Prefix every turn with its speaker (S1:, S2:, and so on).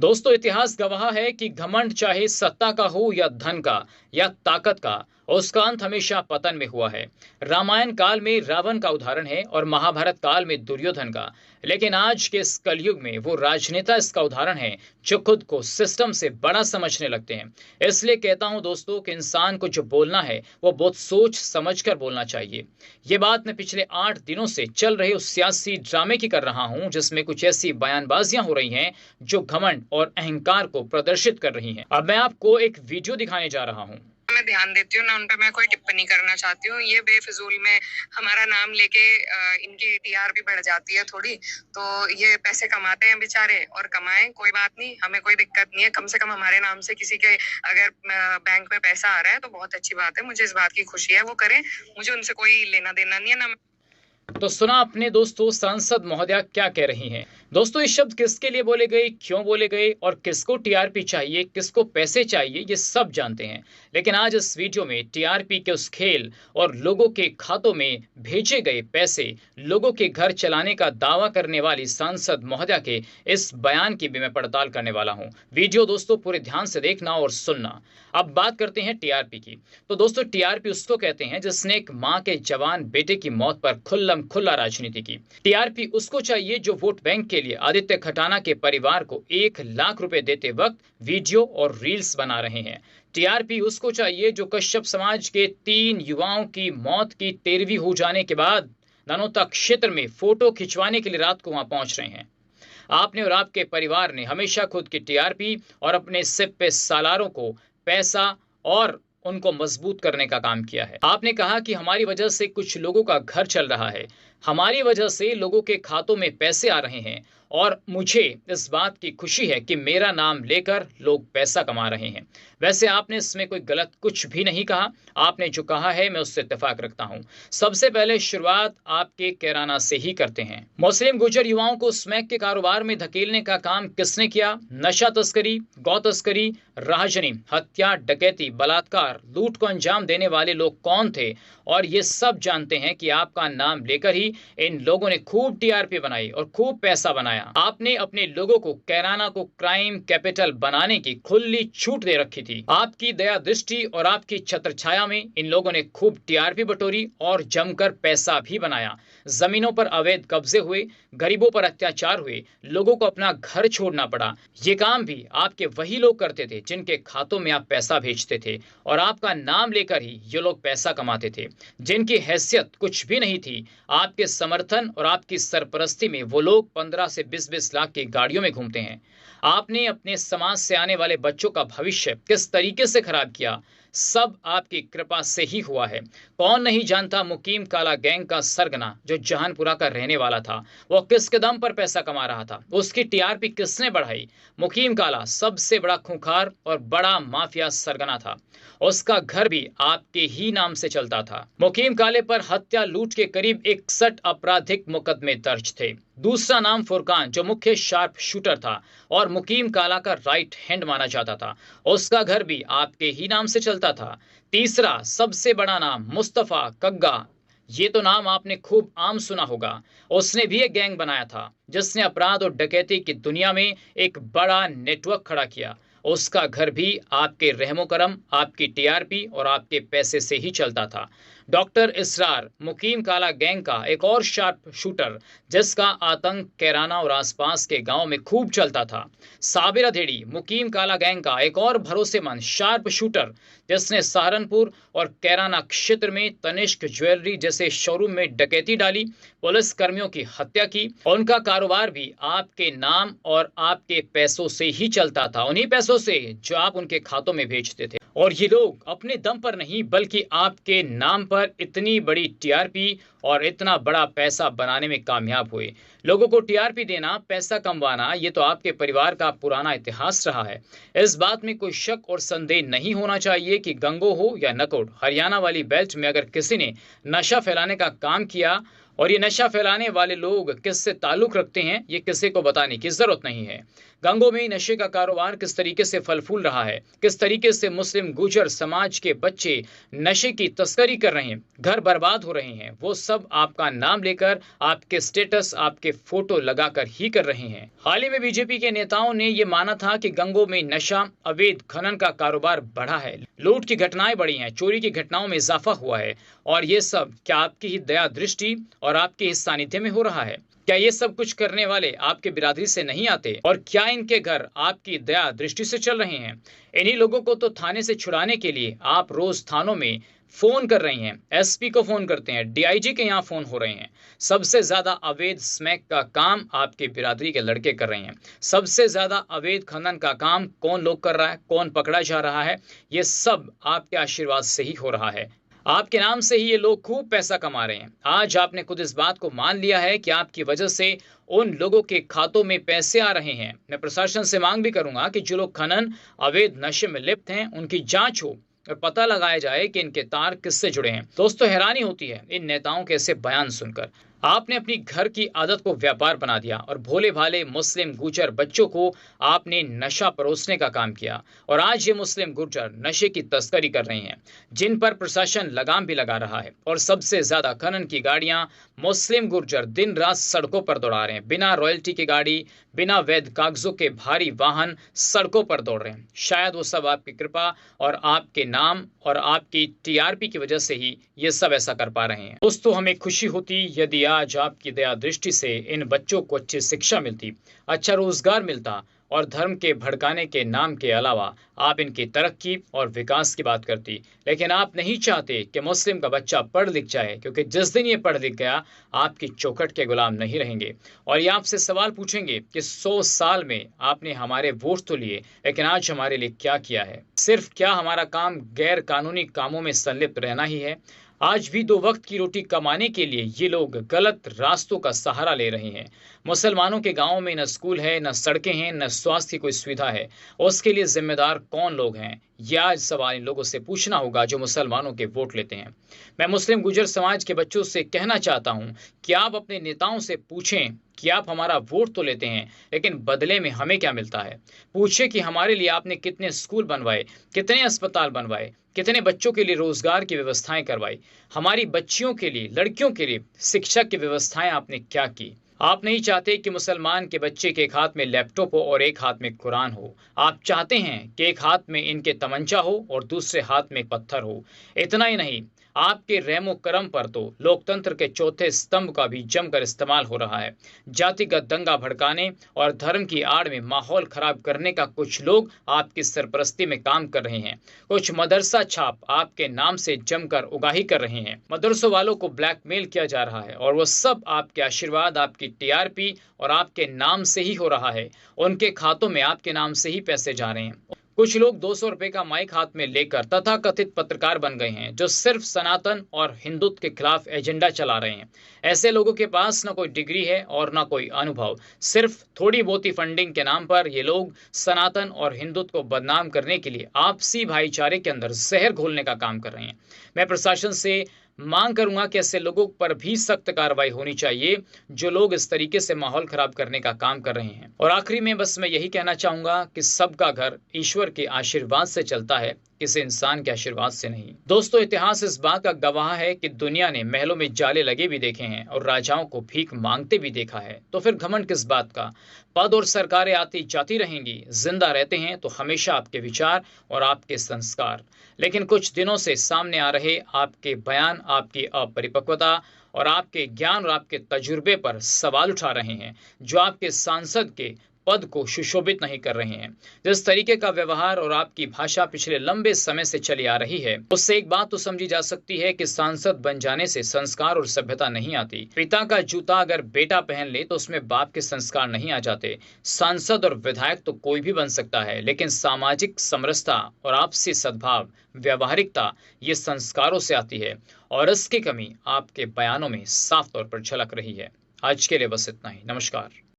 S1: दोस्तों, इतिहास गवाह है कि घमंड चाहे सत्ता का हो या धन का या ताकत का, उसका अंत हमेशा पतन में हुआ है। रामायण काल में रावण का उदाहरण है और महाभारत काल में दुर्योधन का। लेकिन आज के इस कलयुग में वो राजनेता इसका उदाहरण है जो खुद को सिस्टम से बड़ा समझने लगते हैं। इसलिए कहता हूं दोस्तों कि इंसान को जो बोलना है वो बहुत सोच समझ कर बोलना चाहिए। ये बात मैं पिछले 8 दिनों से चल रहे उस सियासी ड्रामे की कर रहा हूं जिसमें कुछ ऐसी बयानबाजियां हो रही हैं जो घमंड और अहंकार को प्रदर्शित कर रही हैं। अब मैं आपको एक वीडियो दिखाने जा रहा हूं।
S2: मैं ध्यान देती हूँ ना, उन पे मैं कोई टिप्पणी करना चाहती हूँ। ये बेफिजूल में हमारा नाम लेके इनकी टीआरपी बढ़ जाती है थोड़ी। तो ये पैसे कमाते हैं बेचारे, और कमाएं, कोई बात नहीं, हमें कोई दिक्कत नहीं है। कम से कम हमारे नाम से किसी के अगर बैंक में पैसा आ रहा है तो बहुत अच्छी बात है, मुझे इस बात की खुशी है, वो करें। मुझे उनसे कोई लेना देना नहीं है ना।
S1: तो सुना अपने दोस्तों सांसद महोदया क्या कह रही हैं। दोस्तों, ये शब्द किसके लिए बोले गए, क्यों बोले गए और किसको टीआरपी चाहिए, किसको पैसे चाहिए, ये सब जानते हैं। लेकिन आज इस वीडियो में टीआरपी के उस खेल और लोगों के खातों में भेजे गए पैसे, लोगों के घर चलाने का दावा करने वाली सांसद महोदया के इस बयान की भी मैं पड़ताल करने वाला हूं। वीडियो दोस्तों पूरे ध्यान से देखना और सुनना। अब बात करते हैं टीआरपी की। तो दोस्तों, टीआरपी उसको कहते हैं जिसने एक मां के जवान बेटे की मौत पर खुला राजनीति की। टीआरपी उसको चाहिए जो वोट बैंक के लिए आदित्य खटाना के परिवार को 1 लाख रुपए देते वक्त वीडियो और रील्स बना रहे हैं। टीआरपी उसको चाहिए जो कश्यप समाज के 3 युवाओं की मौत की 13वीं हो जाने के बाद ननौता क्षेत्र में फोटो खिंचवाने के लिए रात को वहां पहुंच रहे हैं। आपने और आपके परिवार ने हमेशा खुद की टीआरपी और अपने सिप पे सालारों को पैसा और उनको मजबूत करने का काम किया है। आपने कहा कि हमारी वजह से कुछ लोगों का घर चल रहा है, हमारी वजह से लोगों के खातों में पैसे आ रहे हैं, और मुझे इस बात की खुशी है कि मेरा नाम लेकर लोग पैसा कमा रहे हैं। वैसे आपने इसमें कोई गलत कुछ भी नहीं कहा। आपने जो कहा है मैं उससे इत्तेफाक रखता हूं। सबसे पहले शुरुआत आपके कैराना से ही करते हैं। मुस्लिम गुजर युवाओं को स्मैक के कारोबार में धकेलने का काम किसने किया? नशा तस्करी, गौ तस्करी, राहजनी, हत्या, डकैती, बलात्कार, लूट को अंजाम देने वाले लोग कौन थे? और ये सब जानते हैं कि आपका नाम लेकर ही इन लोगों ने खूब टीआरपी बनाई और खूब पैसा बनाया। आपने अपने लोगों को कैराना को क्राइम कैपिटल बनाने की खुली छूट दे रखी थी। आपकी दया दृष्टि और आपकी छत्र छाया में इन लोगों ने खूब टीआरपी बटोरी और जमकर पैसा भी बनाया। जमीनों पर अवैध कब्जे हुए, गरीबों पर अत्याचार हुए, लोगों को अपना घर छोड़ना पड़ा। ये काम भी आपके वही लोग करते थे जिनके खातों में आप पैसा भेजते थे, और आपका नाम लेकर ही ये लोग पैसा कमाते थे। जिनकी हैसियत कुछ भी नहीं थी, आपके समर्थन और आपकी सरपरस्ती में वो लोग 15 से 20-20 लाख की गाड़ियों में घूमते हैं। आपने अपने समाज से आने वाले बच्चों का भविष्य किस तरीके से खराब किया, सब आपकी कृपा से ही हुआ है। कौन नहीं जानता मुकीम काला गैंग का सरगना जो जहानपुरा का रहने वाला था, वो किस कदम पर पैसा कमा रहा था, उसकी टीआरपी किसने बढ़ाई? मुकीम काला सबसे बड़ा खूंखार और बड़ा माफिया सरगना था। उसका घर भी आपके ही नाम से चलता था। मुकीम काले पर हत्या लूट के करीब 61 आपराधिक मुकदमे दर्ज थे। दूसरा नाम फुरकान जो मुख्य शार्प शूटर था और मुकीम काला का राइट हैंड माना जाता था, उसका घर भी आपके ही नाम से चलता था। तीसरा सबसे बड़ा नाम मुस्तफा कग्गा, ये तो नाम आपने खूब आम सुना होगा। उसने भी एक गैंग बनाया था जिसने अपराध और डकैती की दुनिया में एक बड़ा नेटवर्क खड़ा किया। उसका घर भी आपके रहमो करम, आपकी टीआरपी और आपके पैसे से ही चलता था। डॉक्टर इसरार मुकीम काला गैंग का एक और शार्प शूटर जिसका आतंक कैराना और आसपास के गांव में खूब चलता था। साबिर अधेड़ी मुकीम काला गैंग का एक और भरोसेमंद शार्प शूटर जिसने सहारनपुर और कैराना क्षेत्र में तनिष्क ज्वेलरी जैसे शोरूम में डकैती डाली, पुलिस कर्मियों की हत्या की। उनका कारोबार भी आपके नाम और आपके पैसों से ही चलता था, उन्हीं पैसों से जो आप उनके खातों में भेजते थे। और ये लोग अपने दम पर नहीं बल्कि आपके नाम पर इतनी बड़ी टीआरपी और इतना बड़ा पैसा बनाने में कामयाब हुए। लोगों को टीआरपी देना, पैसा कमवाना, ये तो आपके परिवार का पुराना इतिहास रहा है। इस बात में कोई शक और संदेह नहीं होना चाहिए कि गंगो हो या नकोड़, हरियाणा वाली बेल्ट में अगर किसी ने नशा फैलाने का काम किया, और ये नशा फैलाने वाले लोग किससे ताल्लुक रखते हैं, ये किसी को बताने की जरूरत नहीं है। गंगों में नशे का कारोबार किस तरीके से फल फूल रहा है, किस तरीके से मुस्लिम गुर्जर समाज के बच्चे नशे की तस्करी कर रहे हैं, घर बर्बाद हो रहे हैं, वो सब आपका नाम लेकर, आपके स्टेटस, आपके फोटो लगाकर ही कर रहे हैं। हाल ही में बीजेपी के नेताओं ने ये माना था कि गंगों में नशा, अवैध खनन का कारोबार बढ़ा है, लूट की घटनाएं बढ़ी हैं, चोरी की घटनाओं में इजाफा हुआ है, और ये सब क्या आपकी ही दया दृष्टि और आपके ही सानिध्य में हो रहा है? क्या ये सब कुछ करने वाले आपके बिरादरी से नहीं आते, और क्या इनके घर आपकी दया दृष्टि से चल रहे हैं? इन्हीं लोगों को तो थाने से छुड़ाने के लिए आप रोज थानों में फोन कर रही हैं, एसपी को फोन करते हैं, डीआईजी के यहाँ फोन हो रहे हैं। सबसे ज्यादा अवैध स्मैक का काम आपके बिरादरी के लड़के कर रहे हैं। सबसे ज्यादा अवैध खनन का काम कौन लोग कर रहा है, कौन पकड़ा जा रहा है? ये सब आपके आशीर्वाद से ही हो रहा है। आपके नाम से ही ये लोग खूब पैसा कमा रहे हैं। आज आपने खुद इस बात को मान लिया है कि आपकी वजह से उन लोगों के खातों में पैसे आ रहे हैं। मैं प्रशासन से मांग भी करूंगा कि जो लोग खनन, अवैध नशे में लिप्त हैं, उनकी जांच हो और पता लगाया जाए कि इनके तार किससे जुड़े हैं। दोस्तों, हैरानी होती है इन नेताओं के ऐसे बयान सुनकर। आपने अपनी घर की आदत को व्यापार बना दिया और भोले भाले मुस्लिम गुर्जर बच्चों को आपने नशा परोसने का काम किया, और आज ये मुस्लिम गुर्जर नशे की तस्करी कर रहे हैं, जिन पर प्रशासन लगाम भी लगा रहा है। और सबसे ज्यादा खनन की गाड़ियां मुस्लिम गुर्जर दिन रात सड़कों पर दौड़ा रहे हैं। बिना रॉयल्टी की गाड़ी, बिना वैध कागजों के भारी वाहन सड़कों पर दौड़ रहे हैं। शायद वो सब आपकी कृपा और आपके नाम और आपकी टीआरपी की वजह से ही ये सब ऐसा कर पा रहे हैं। दोस्तों, हमें खुशी होती यदि आज आपकी दया दृष्टि से इन बच्चों को अच्छी शिक्षा मिलती, अच्छा रोजगार मिलता, और धर्म के भड़काने के नाम के अलावा आप इनकी तरक्की और विकास की बात करती। लेकिन आप नहीं चाहते कि मुस्लिम का बच्चा पढ़ लिख जाए, क्योंकि जिस दिन ये पढ़ लिख गया, आपकी चौखट के गुलाम नहीं रहेंगे, और ये आपसे सवाल पूछेंगे कि 100 साल में आपने हमारे वोट तो लिए, लेकिन आज हमारे लिए क्या किया है? सिर्फ क्या हमारा काम गैर कानूनी कामों में संलिप्त रहना ही है? आज भी 2 वक्त की रोटी कमाने के लिए ये लोग गलत रास्तों का सहारा ले रहे हैं। मुसलमानों के गांवों में न स्कूल है, न सड़कें हैं, न स्वास्थ्य की कोई सुविधा है। उसके लिए जिम्मेदार कौन लोग हैं? यह आज सवाल इन लोगों से पूछना होगा जो मुसलमानों के वोट लेते हैं। मैं मुस्लिम गुर्जर समाज के बच्चों से कहना चाहता हूं कि आप अपने नेताओं से पूछें कि आप हमारा वोट तो लेते हैं, लेकिन बदले में हमें क्या मिलता है? पूछे कि हमारे लिए आपने कितने स्कूल बनवाए, कितने अस्पताल बनवाए, कितने बच्चों के लिए रोजगार की व्यवस्थाएं करवाई, हमारी बच्चियों के लिए, लड़कियों के लिए शिक्षा की व्यवस्थाएं आपने क्या की? आप नहीं चाहते कि मुसलमान के बच्चे के एक हाथ में लैपटॉप हो और एक हाथ में कुरान हो। आप चाहते हैं कि एक हाथ में इनके तमंचा हो और दूसरे हाथ में पत्थर हो। इतना ही नहीं, आपके रहमो करम पर तो लोकतंत्र के चौथे स्तंभ का भी जमकर इस्तेमाल हो रहा है। जातिगत दंगा भड़काने और धर्म की आड़ में माहौल खराब करने का कुछ लोग आपकी सरपरस्ती में काम कर रहे हैं। कुछ मदरसा छाप आपके नाम से जमकर उगाही कर रहे हैं। मदरसों वालों को ब्लैकमेल किया जा रहा है, और वो सब आपके आशीर्वाद, आपकी टीआरपी और आपके नाम से ही हो रहा है। उनके खातों में आपके नाम से ही पैसे जा रहे हैं। कुछ लोग 200 रुपए का माइक हाथ में लेकर तथाकथित पत्रकार बन गए हैं, जो सिर्फ सनातन और हिंदुत्व के खिलाफ एजेंडा चला रहे हैं। ऐसे लोगों के पास न कोई डिग्री है और न कोई अनुभव। सिर्फ थोड़ी बहुत ही फंडिंग के नाम पर ये लोग सनातन और हिंदुत्व को बदनाम करने के लिए आपसी भाईचारे के अंदर जहर घोलने का काम कर रहे हैं। मैं प्रशासन से मांग करूंगा कि ऐसे लोगों पर भी सख्त कार्रवाई होनी चाहिए, जो लोग इस तरीके से माहौल खराब करने का काम कर रहे हैं। और आखिरी में बस मैं यही कहना चाहूंगा कि सबका घर ईश्वर के आशीर्वाद से चलता है, किसी इंसान के आशीर्वाद से नहीं। दोस्तों, इतिहास इस बात का गवाह है कि दुनिया ने महलों में जाले लगे भी देखे हैं और राजाओं को भीख मांगते भी देखा है। तो फिर घमंड किस बात का? पद और सरकारें आती जाती रहेंगी, जिंदा रहते हैं तो हमेशा आपके विचार और आपके संस्कार। लेकिन कुछ दिनों से सामने आ रहे आपके बयान, आपकी अपरिपक्वता और आपके ज्ञान और आपके तजुर्बे पर सवाल उठा रहे हैं, जो आपके सांसद के पद को सुशोभित नहीं कर रहे हैं। जिस तरीके का व्यवहार और आपकी भाषा पिछले लंबे समय से चली आ रही है, उससे एक बात तो समझी जा सकती है कि सांसद बन जाने से संस्कार और सभ्यता नहीं आती। पिता का जूता अगर बेटा पहन ले तो उसमें बाप के संस्कार नहीं आ जाते। सांसद और विधायक तो कोई भी बन सकता है, लेकिन सामाजिक समरसता और आपसी सद्भाव, व्यवहारिकता, ये संस्कारों से आती है, और इसकी कमी आपके बयानों में साफ तौर पर झलक रही है। आज के लिए बस इतना ही। नमस्कार।